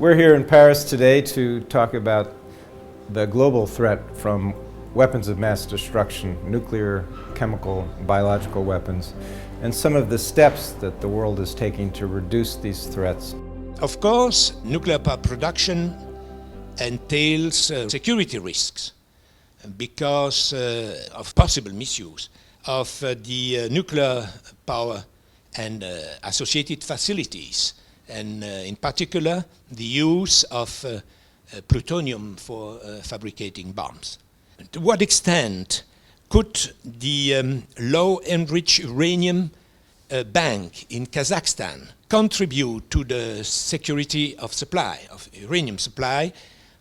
We're here in Paris today to talk about the global threat from weapons of mass destruction, nuclear, chemical, biological weapons, and some of the steps that the world is taking to reduce these threats. Of course, nuclear power production entails security risks because of possible misuse of the nuclear power and associated facilities, and in particular the use of plutonium for fabricating bombs. To what extent could the low-enriched uranium bank in Kazakhstan contribute to the security of supply, of uranium supply,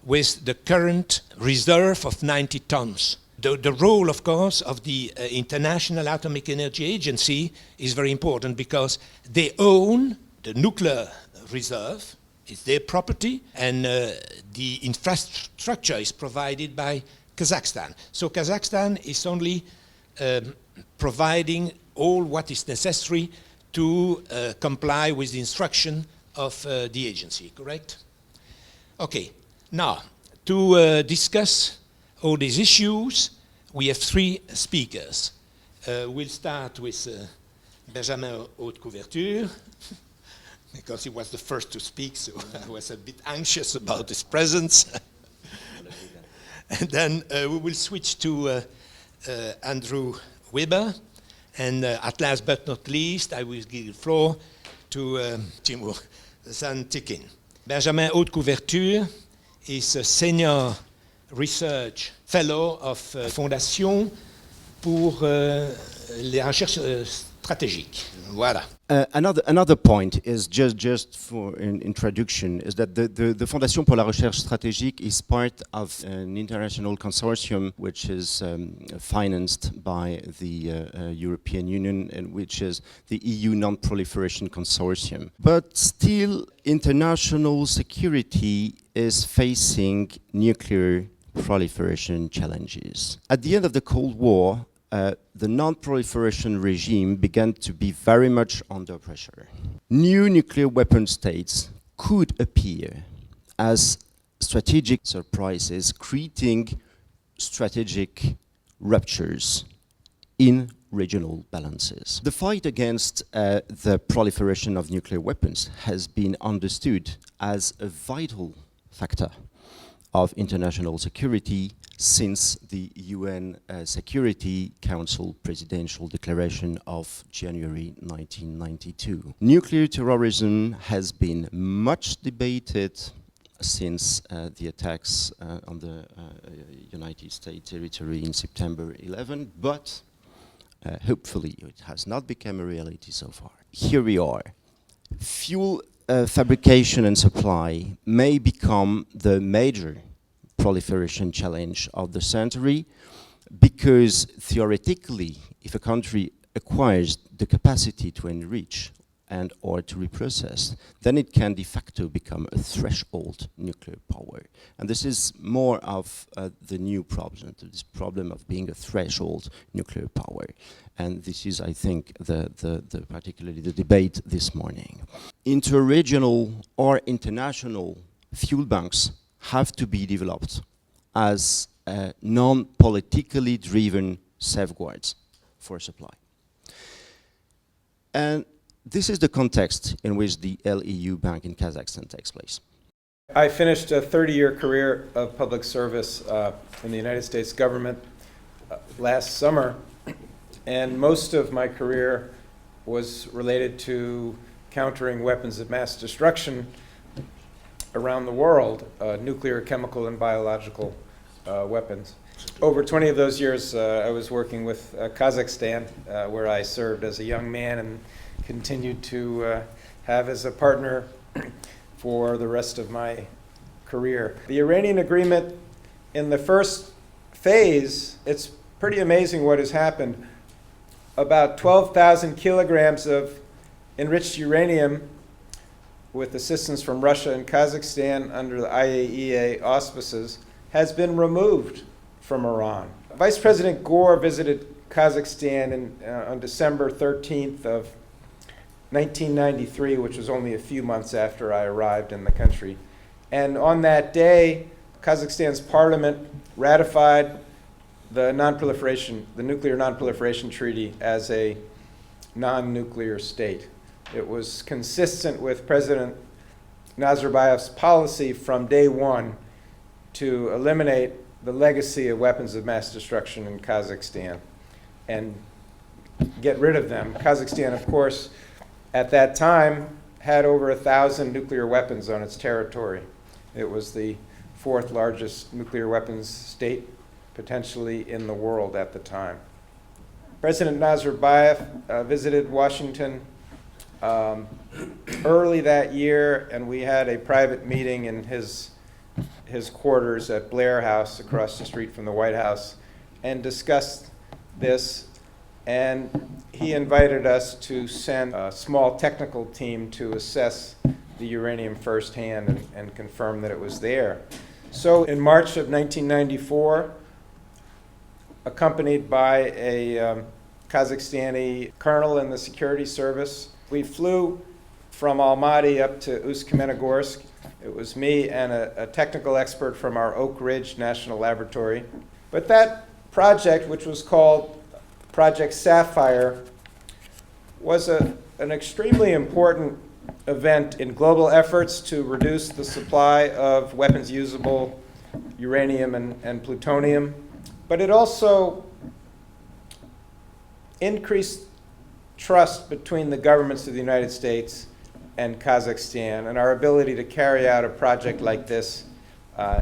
with the current reserve of 90 tons? The role, of course, of the International Atomic Energy Agency is very important because they own the nuclear reserve, it's their property, and the infrastructure is provided by Kazakhstan. So Kazakhstan is only providing all what is necessary to comply with the instruction of the agency, correct? Okay, now to discuss all these issues, we have three speakers. We'll start with Benjamin Haute Couverture, because he was the first to speak, so I was a bit anxious about his presence. And then we will switch to Andrew Weber, and at last but not least, I will give the floor to Timur Zantikin. Benjamin Haute Couverture is a senior research fellow of Fondation pour les recherches stratégiques. Voilà. Another point is just for an introduction is that the Fondation pour la recherche stratégique is part of an international consortium which is financed by the European Union, and which is the EU Non-Proliferation Consortium. But still, international security is facing nuclear proliferation challenges. At the end of the Cold War, the non-proliferation regime began to be very much under pressure. New nuclear weapon states could appear as strategic surprises, creating strategic ruptures in regional balances. The fight against the proliferation of nuclear weapons has been understood as a vital factor of international security since the UN Security Council Presidential Declaration of January 1992. Nuclear terrorism has been much debated since the attacks on the United States territory in September 11, but hopefully it has not become a reality so far. Here we are. Fuel fabrication and supply may become the major proliferation challenge of the century, because theoretically, if a country acquires the capacity to enrich and or to reprocess, then it can de facto become a threshold nuclear power. And this is more of the new problem, this problem of being a threshold nuclear power. And this is, I think, particularly the debate this morning. Inter-regional or international fuel banks have to be developed as non-politically driven safeguards for supply. And this is the context in which the LEU Bank in Kazakhstan takes place. I finished a 30-year career of public service in the United States government last summer, and most of my career was related to countering weapons of mass destruction around the world, nuclear, chemical, and biological weapons. Over 20 of those years, I was working with Kazakhstan, where I served as a young man and continued to have as a partner for the rest of my career. The Iranian agreement, in the first phase, it's pretty amazing what has happened. About 12,000 kilograms of enriched uranium with assistance from Russia and Kazakhstan under the IAEA auspices, has been removed from Iran. Vice President Gore visited Kazakhstan on December 13th of 1993, which was only a few months after I arrived in the country. And on that day, Kazakhstan's parliament ratified the nuclear non-proliferation treaty as a non-nuclear state. It was consistent with President Nazarbayev's policy from day one to eliminate the legacy of weapons of mass destruction in Kazakhstan and get rid of them. Kazakhstan, of course, at that time had over 1,000 nuclear weapons on its territory. It was the fourth largest nuclear weapons state potentially in the world at the time. President Nazarbayev visited Washington early that year, and we had a private meeting in his quarters at Blair House across the street from the White House and discussed this. And he invited us to send a small technical team to assess the uranium firsthand and confirm that it was there. So in March of 1994, accompanied by a Kazakhstani colonel in the security service, we flew from Almaty up to Ust-Kamenogorsk. It was me and a technical expert from our Oak Ridge National Laboratory. But that project, which was called Project Sapphire, was an extremely important event in global efforts to reduce the supply of weapons-usable uranium and plutonium. But it also increased trust between the governments of the United States and Kazakhstan, and our ability to carry out a project like this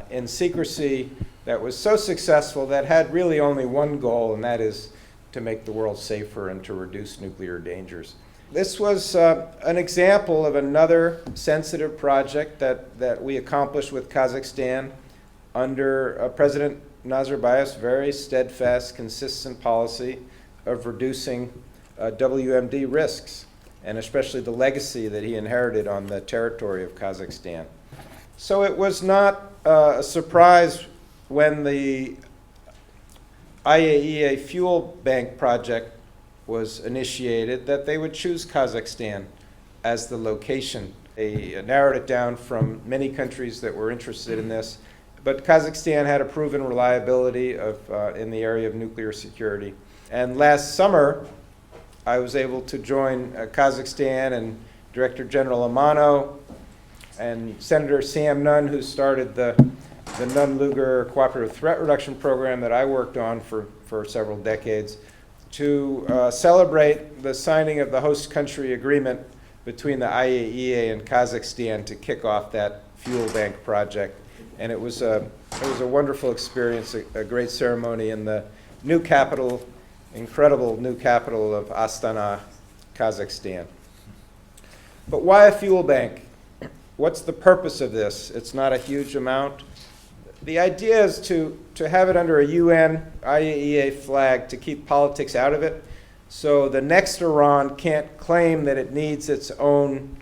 in secrecy that was so successful that had really only one goal, and that is to make the world safer and to reduce nuclear dangers. This was an example of another sensitive project that we accomplished with Kazakhstan under President Nazarbayev's very steadfast, consistent policy of reducing WMD risks, and especially the legacy that he inherited on the territory of Kazakhstan. So it was not a surprise when the IAEA fuel bank project was initiated that they would choose Kazakhstan as the location. They narrowed it down from many countries that were interested in this, but Kazakhstan had a proven reliability in the area of nuclear security. And last summer, I was able to join Kazakhstan and Director General Amano and Senator Sam Nunn, who started the Nunn-Lugar Cooperative Threat Reduction Program that I worked on for several decades, to celebrate the signing of the host country agreement between the IAEA and Kazakhstan to kick off that fuel bank project. And it was a wonderful experience, a great ceremony in the new capital, incredible new capital of Astana, Kazakhstan. But why a fuel bank? What's the purpose of this? It's not a huge amount. The idea is to have it under a UN IAEA flag to keep politics out of it, so the next Iran can't claim that it needs its own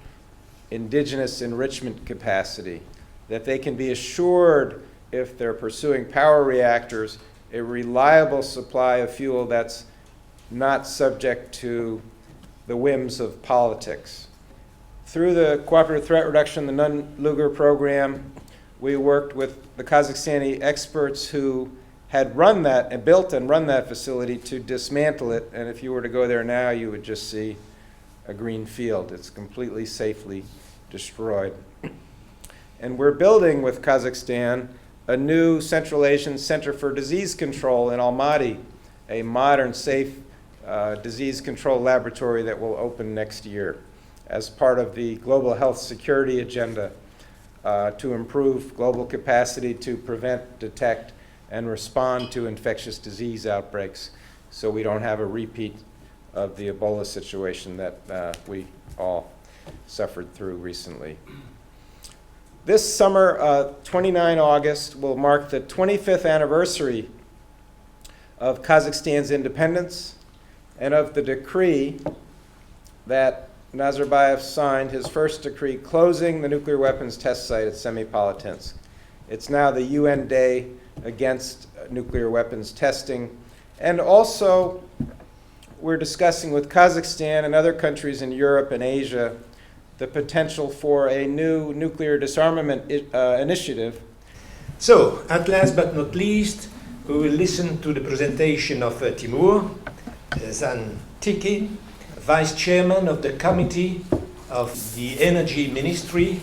indigenous enrichment capacity, that they can be assured, if they're pursuing power reactors, a reliable supply of fuel that's not subject to the whims of politics. Through the Cooperative Threat Reduction, the Nunn-Lugar program, we worked with the Kazakhstani experts who had run that and built and run that facility to dismantle it. And if you were to go there now, you would just see a green field. It's completely safely destroyed. And we're building with Kazakhstan a new Central Asian Center for Disease Control in Almaty, a modern, safe disease control laboratory that will open next year as part of the global health security agenda to improve global capacity to prevent, detect, and respond to infectious disease outbreaks so we don't have a repeat of the Ebola situation that we all suffered through recently. This summer, 29 August, will mark the 25th anniversary of Kazakhstan's independence and of the decree that Nazarbayev signed, his first decree closing the nuclear weapons test site at Semipalatinsk. It's now the UN Day against nuclear weapons testing. And also, we're discussing with Kazakhstan and other countries in Europe and Asia the potential for a new nuclear disarmament initiative. So, at last but not least, we will listen to the presentation of Timur Zantiki, Vice Chairman of the Committee of the Energy Ministry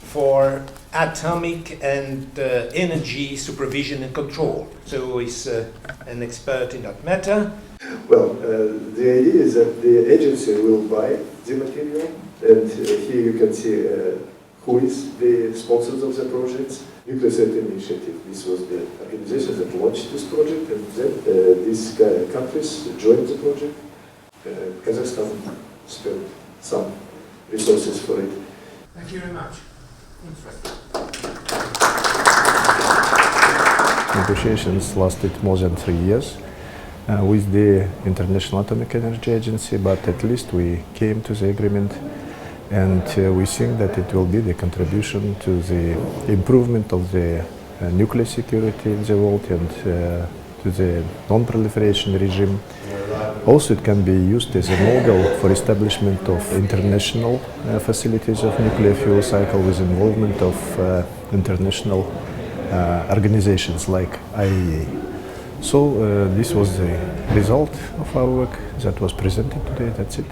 for Atomic and Energy Supervision and Control. So he's an expert in that matter. Well, the idea is that the agency will buy the material, and here you can see who is the sponsors of the projects. Nuclear Safety Initiative, this was the organization that launched this project, and then these countries joined the project. Kazakhstan spent some resources for it. Thank you very much. Negotiations lasted more than 3 years with the International Atomic Energy Agency, but at least we came to the agreement, and we think that it will be the contribution to the improvement of the nuclear security in the world and to the non-proliferation regime. Also, it can be used as a model for establishment of international facilities of nuclear fuel cycle with involvement of international organizations like IAEA. So this was the result of our work that was presented today. That's it.